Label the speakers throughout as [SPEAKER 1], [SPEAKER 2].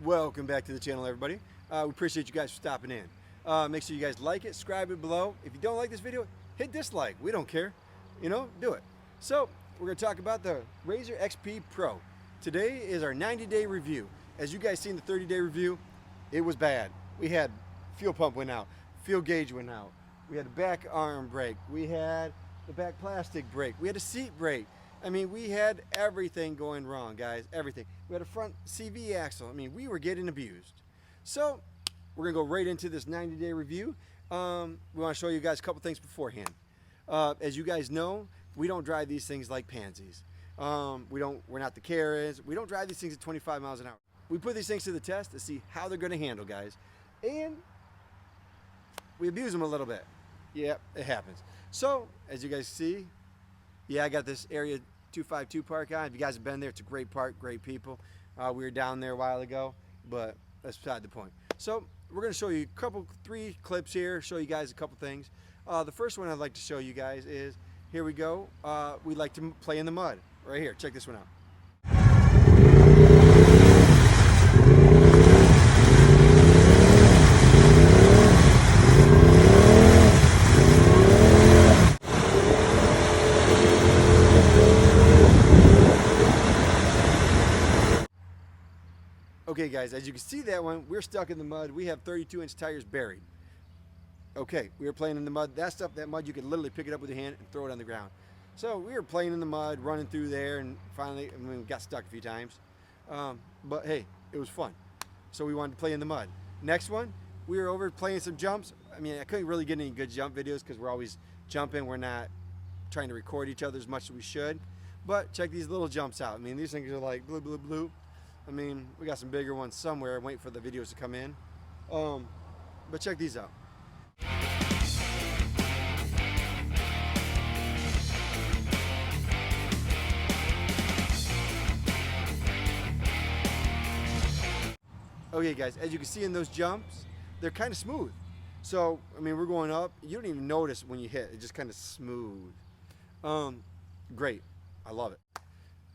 [SPEAKER 1] Welcome back to the channel, everybody. We appreciate you guys for stopping in. Make sure you guys like it, subscribe it below. If you don't like this video, hit dislike. We don't care. Do it. So we're going to talk about the RZR XP Pro. Today is our 90-day review. As you guys seen the 30-day review, it was bad. We had fuel pump went out, fuel gauge went out. We had the back arm break. We had the back plastic break. We had a seat break. I mean, we had everything going wrong, guys, everything. We had a front CV axle. I mean, we were getting abused. So we're gonna go right into this 90-day review. We wanna show you guys a couple things beforehand. As you guys know, we don't drive these things like pansies. We're not the Karens. We don't drive these things at 25 miles an hour. We put these things to the test to see how they're gonna handle, guys. And we abuse them a little bit. Yeah, it happens. So, as you guys see, yeah, I got this Area 252 park on. If you guys have been there, it's a great park, great people. We were down there a while ago, but that's beside the point. So we're going to show you three clips here, show you guys a couple things. The first one I'd like to show you guys is, here we go. We like to play in the mud. Right here, check this one out. Okay guys, as you can see that one, we're stuck in the mud. We have 32-inch tires buried. Okay, we were playing in the mud. That mud, you could literally pick it up with your hand and throw it on the ground. So we were playing in the mud, running through there, and finally, we got stuck a few times. But hey, it was fun. So we wanted to play in the mud. Next one, we were over playing some jumps. I mean, I couldn't really get any good jump videos because we're always jumping. We're not trying to record each other as much as we should. But check these little jumps out. I mean, these things are like blue, blue, blue. I mean, we got some bigger ones somewhere. I'm waiting for the videos to come in. But check these out. Okay guys, as you can see in those jumps, they're kind of smooth. So, I mean, we're going up. You don't even notice when you hit. It's just kind of smooth. Great. I love it.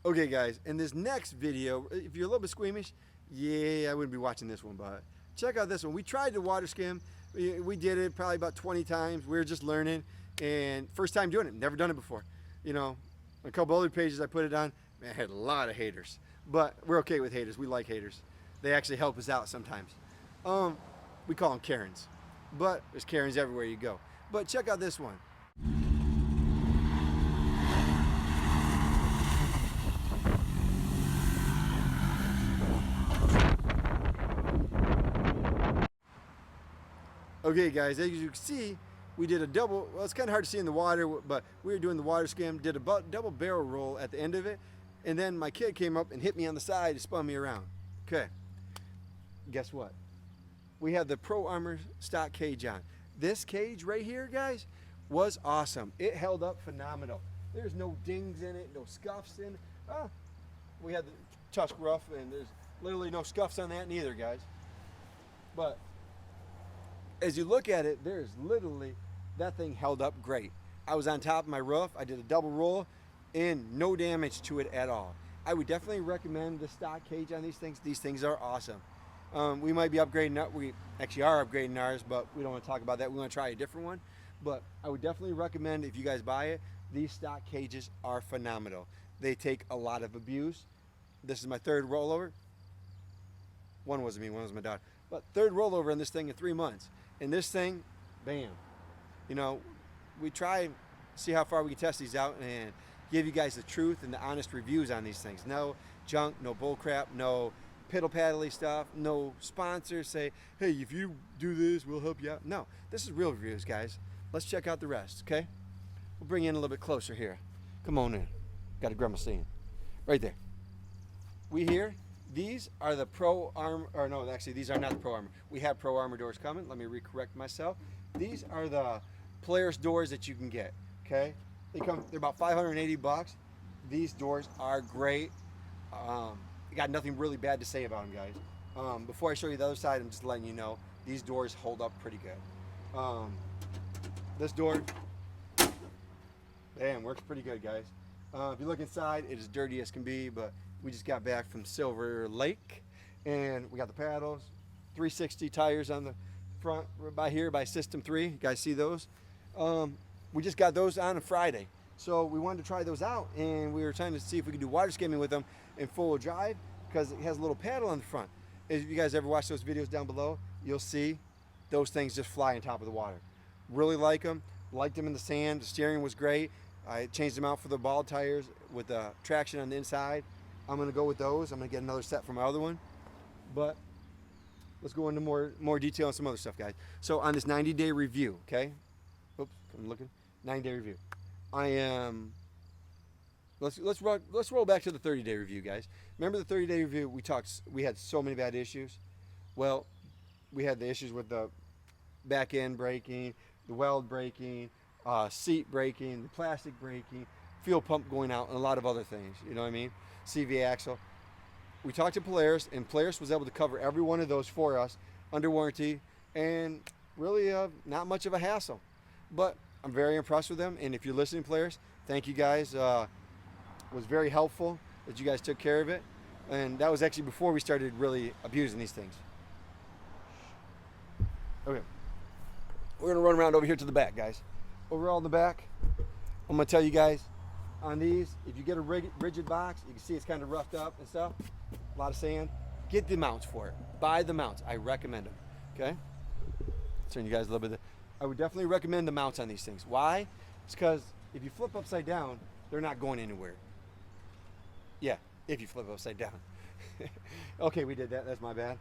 [SPEAKER 1] Okay guys, in this next video, if you're a little bit squeamish, yeah, I wouldn't be watching this one, but check out this one. We tried the water skim. We did it probably about 20 times. We were just learning, and first time doing it, never done it before. A couple other pages I put it on, man, I had a lot of haters, but we're okay with haters. We like haters. They actually help us out sometimes. We call them Karens, but there's Karens everywhere you go. But check out this one. Okay guys, as you can see, we did a double, well, it's kind of hard to see in the water, but we were doing the water skim, did a double barrel roll at the end of it, and then my kid came up and hit me on the side and spun me around. Okay, guess what? We have the Pro Armor stock cage on. This cage right here, guys, was awesome. It held up phenomenal. There's no dings in it, no scuffs in it. We had the Tusk Rough, and there's literally no scuffs on that neither, guys. But as you look at it, there's literally, that thing held up great. I was on top of my roof, I did a double roll, and no damage to it at all. I would definitely recommend the stock cage on these things. These things are awesome. We might be upgrading, we actually are upgrading ours, but we don't want to talk about that. We want to try a different one. But I would definitely recommend, if you guys buy it, these stock cages are phenomenal. They take a lot of abuse. This is my third rollover. One wasn't me, one was my daughter. But third rollover on this thing in 3 months. And this thing, bam. We try, see how far we can test these out and give you guys the truth and the honest reviews on these things. No junk, no bull crap, no piddle-paddly stuff, no sponsors say, hey, if you do this, we'll help you out. No, this is real reviews, guys. Let's check out the rest, okay? We'll bring you in a little bit closer here. Come on in. Got a grandma seeing. Right there. These are the Pro Armor, or no, actually these are not the Pro Armor. We have Pro Armor doors coming. Let me recorrect myself. These are the Polaris doors that you can get, okay? They're about 580 bucks. These doors are great. Got nothing really bad to say about them, guys. Before I show you the other side, I'm just letting you know, these doors hold up pretty good. This door, damn, works pretty good, guys. If you look inside, it is dirty as can be, but we just got back from Silver Lake, And we got the paddles, 360 tires on the front by here by System 3. You guys see those? We just got those on Friday. So we wanted to try those out, and we were trying to see if we could do water skimming with them in full drive, because it has a little paddle on the front. If you guys ever watch those videos down below, you'll see those things just fly on top of the water. Really like them. Liked them in the sand. The steering was great. I changed them out for the ball tires with the traction on the inside. I'm going to go with those. I'm going to get another set for my other one. But let's go into more detail on some other stuff, guys. So on this 90-day review, okay? Oops, I'm looking. 90-day review. I am. Let's roll back to the 30-day review, guys. Remember the 30-day review? We had so many bad issues. Well, we had the issues with the back end breaking, the weld breaking, seat breaking, the plastic breaking, fuel pump going out, and a lot of other things. You know what I mean? CV axle. We talked to Polaris, and Polaris was able to cover every one of those for us under warranty, and really not much of a hassle. But I'm very impressed with them, and if you're listening, Polaris, thank you guys. Was very helpful that you guys took care of it, and that was actually before we started really abusing these things. Okay, we're gonna run around over here to the back, guys. Overall in the back, I'm gonna tell you guys on these, if you get a Ridgid box, you can see it's kind of roughed up and stuff, a lot of sand. Get the mounts for it. Buy the mounts. I recommend them. Okay. Turn you guys a little bit. I would definitely recommend the mounts on these things. Why? It's because if you flip upside down, they're not going anywhere. Yeah, if you flip upside down. Okay, we did that. That's my bad.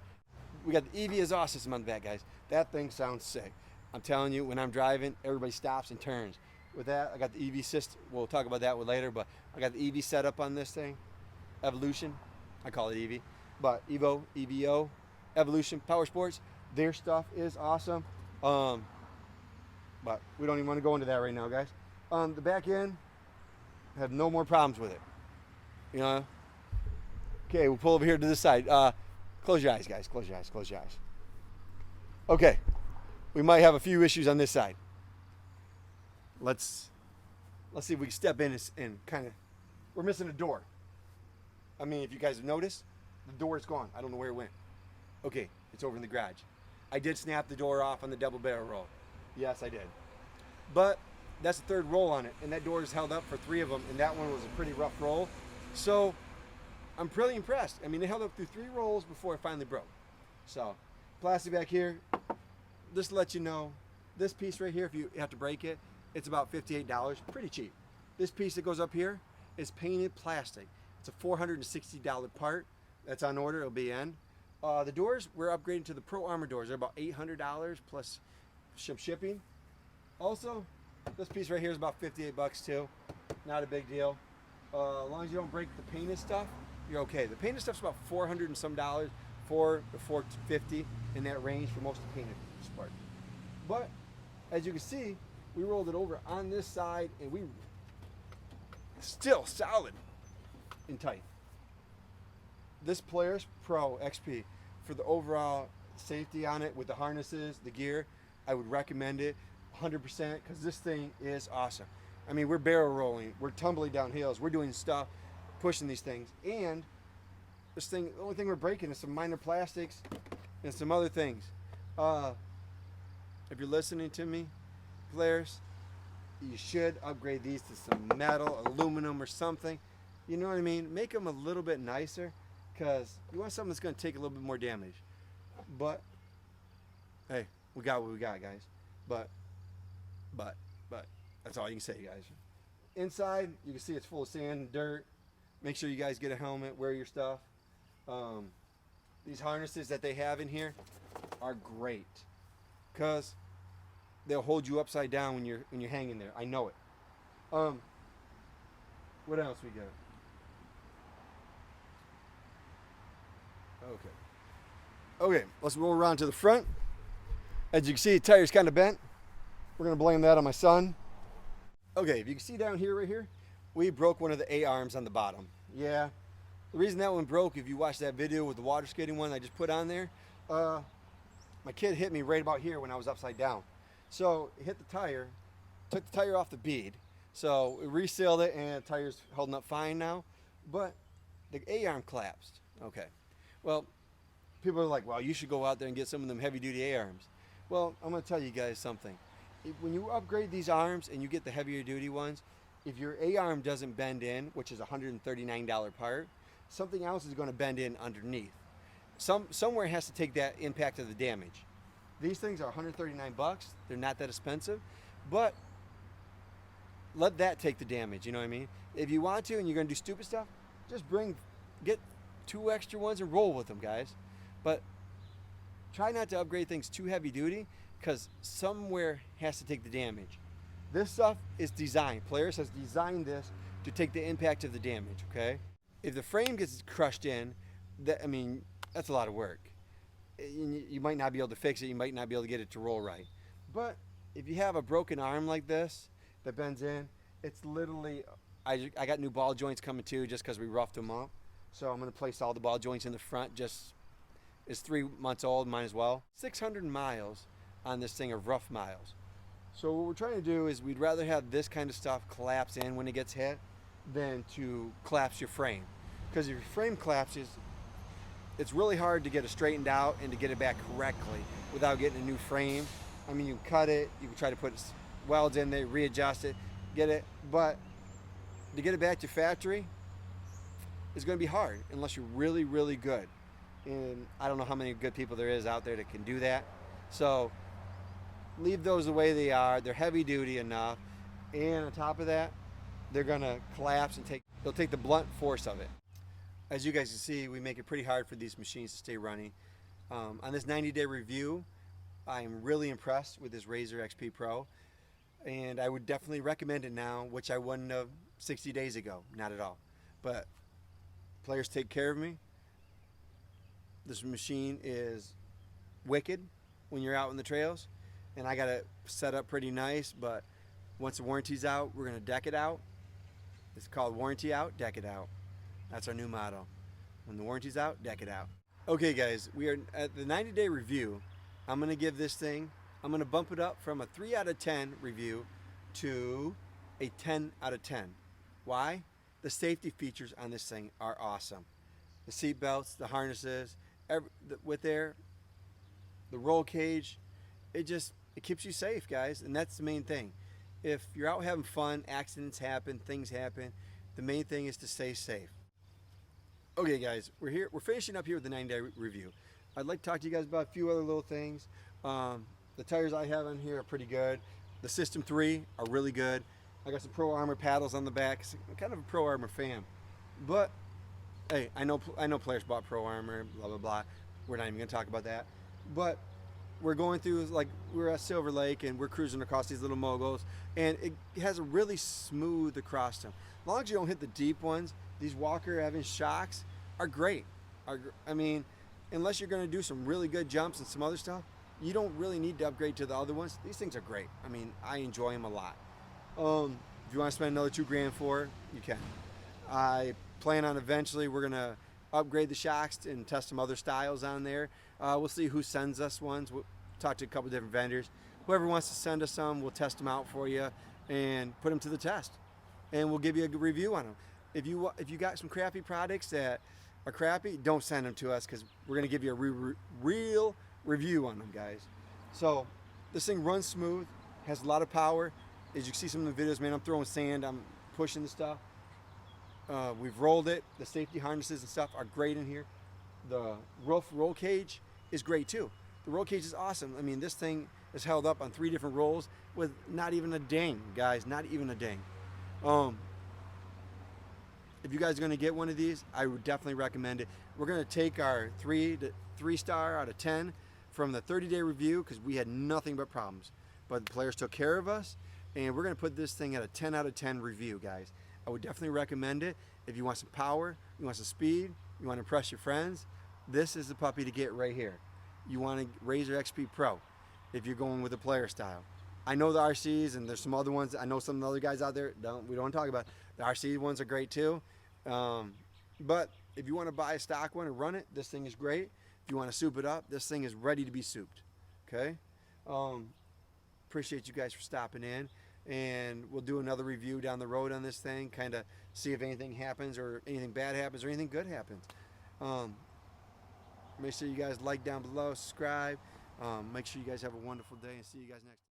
[SPEAKER 1] We got the EVP Exhaust system on the back, guys. That thing sounds sick. I'm telling you, when I'm driving, everybody stops and turns. With that, I got the EV system. We'll talk about that later, but I got the EV setup on this thing. Evolution. I call it EV. But Evo, EVO, Evolution, Power Sports. Their stuff is awesome. But we don't even want to go into that right now, guys. The back end, have no more problems with it. You know? Okay, we'll pull over here to this side. Close your eyes, guys. Close your eyes. Close your eyes. Okay. We might have a few issues on this side. Let's see if we can step in and kind of... We're missing a door. I mean, if you guys have noticed, the door is gone. I don't know where it went. Okay, it's over in the garage. I did snap the door off on the double barrel roll. Yes, I did. But that's the third roll on it, and that door is held up for 3 of them, and that one was a pretty rough roll. So I'm pretty impressed. I mean, it held up through 3 rolls before it finally broke. So plastic back here, just to let you know, this piece right here, if you have to break it, it's about $58, pretty cheap. This piece that goes up here is painted plastic. It's a $460 part. That's on order, it'll be in. The doors, we're upgrading to the Pro Armor doors. They're about $800 plus shipping. Also, this piece right here is about 58 bucks too. Not a big deal. As long as you don't break the painted stuff, you're okay. The painted stuff's about $400 and some dollars, $4 to $450 in that range for most of the painted part. But as you can see, we rolled it over on this side, and we still solid and tight. This Polaris Pro XP, for the overall safety on it with the harnesses, the gear, I would recommend it 100% because this thing is awesome. I mean, we're barrel rolling, we're tumbling down hills, we're doing stuff, pushing these things, and this thing, the only thing we're breaking is some minor plastics and some other things. If you're listening to me, Polaris, you should upgrade these to some metal, aluminum, or something. You know what I mean? Make them a little bit nicer, because you want something that's going to take a little bit more damage. But hey, we got what we got, guys. But that's all you can say, guys. Inside, you can see it's full of sand and dirt. Make sure you guys get a helmet, wear your stuff. These harnesses that they have in here are great, because they'll hold you upside down when you're hanging there. I know it. What else we got? Okay, let's roll around to the front. As you can see, the tire's kind of bent. We're gonna blame that on my son. Okay, if you can see down here, right here, we broke one of the A-arms on the bottom. Yeah, the reason that one broke, if you watch that video with the water skating one I just put on there, my kid hit me right about here when I was upside down. So it hit the tire, took the tire off the bead. So we resealed it, and the tire's holding up fine now. But the A-arm collapsed. Okay. Well, people are like, well, you should go out there and get some of them heavy duty AArms. Well, I'm going to tell you guys something. When you upgrade these arms and you get the heavier duty ones, if your AArm doesn't bend in, which is a $139 part, something else is going to bend in underneath. Somewhere has to take that impact of the damage. These things are 139 bucks. They're not that expensive, but let that take the damage, you know what I mean? If you want to and you're going to do stupid stuff, just get 2 extra ones and roll with them, guys. But try not to upgrade things too heavy duty, because somewhere has to take the damage. This stuff is designed. Polaris has designed this to take the impact of the damage, okay? If the frame gets crushed in, that's a lot of work. You might not be able to fix it. You might not be able to get it to roll right. But if you have a broken arm like this that bends in, it's literally, I got new ball joints coming too, just because we roughed them up. So I'm going to place all the ball joints in the front. Just, it's 3 months old, might as well. 600 miles on this thing of rough miles. So what we're trying to do is we'd rather have this kind of stuff collapse in when it gets hit than to collapse your frame. Because if your frame collapses, it's really hard to get it straightened out and to get it back correctly without getting a new frame. I mean, you can cut it, you can try to put welds in there, readjust it, get it, but to get it back to factory is going to be hard unless you're really, really good. And I don't know how many good people there is out there that can do that. So leave those the way they are. They're heavy duty enough, and on top of that, they're going to collapse and they'll take the blunt force of it. As you guys can see, we make it pretty hard for these machines to stay running. On this 90-day review, I'm really impressed with this RZR XP Pro, and I would definitely recommend it now, which I wouldn't have 60 days ago, not at all. But Polaris take care of me. This machine is wicked when you're out in the trails, and I got it set up pretty nice, but once the warranty's out, we're going to deck it out. It's called warranty out, deck it out. That's our new motto. When the warranty's out, deck it out. Okay guys, we are at the 90-day review. I'm going to give this thing, I'm going to bump it up from a 3 out of 10 review to a 10 out of 10. Why? The safety features on this thing are awesome. The seat belts, the harnesses, the roll cage, it keeps you safe, guys, and that's the main thing. If you're out having fun, accidents happen, things happen, the main thing is to stay safe. Okay guys, we're finishing up here with the 90-day review. I'd like to talk to you guys about a few other little things. The tires I have on here are pretty good. The System 3 are really good. I got some Pro Armor paddles on the back. I'm kind of a Pro Armor fan. But, hey, I know Polaris bought Pro Armor, blah, blah, blah. We're not even going to talk about that. But we're going through, like, we're at Silver Lake and we're cruising across these little moguls. And it has a really smooth across them. As long as you don't hit the deep ones, these Walker Evans shocks are great. I mean, unless you're going to do some really good jumps and some other stuff, you don't really need to upgrade to the other ones. These things are great. I mean, I enjoy them a lot. If you want to spend another $2 grand for it, you can. I plan on eventually we're going to upgrade the shocks and test some other styles on there. We'll see who sends us ones. We'll talk to a couple different vendors. Whoever wants to send us some, we'll test them out for you and put them to the test. And we'll give you a good review on them. If you got some crappy products that are crappy, don't send them to us, because we're going to give you a real review on them, guys. So this thing runs smooth, has a lot of power. As you can see some of the videos, man, I'm throwing sand, I'm pushing the stuff. We've rolled it. The safety harnesses and stuff are great in here. The roof roll cage is great too. The roll cage is awesome. I mean, this thing is held up on 3 different rolls with not even a ding, guys, not even a ding. If you guys are going to get one of these, I would definitely recommend it. We're going to take our 3 star out of 10 from the 30-day review, because we had nothing but problems. But the Polaris took care of us, and we're going to put this thing at a 10 out of 10 review, guys. I would definitely recommend it. If you want some power, you want some speed, you want to impress your friends, this is the puppy to get right here. You want a RZR XP Pro if you're going with the Polaris style. I know the RCs, and there's some other ones. I know some of the other guys out there, we don't want to talk about. The RC ones are great too. But if you want to buy a stock one and run it, this thing is great. If you want to soup it up, this thing is ready to be souped. Okay? Appreciate you guys for stopping in, and we'll do another review down the road on this thing, kind of see if anything happens, or anything bad happens, or anything good happens. Make sure you guys like down below, subscribe. Make sure you guys have a wonderful day, and see you guys next time.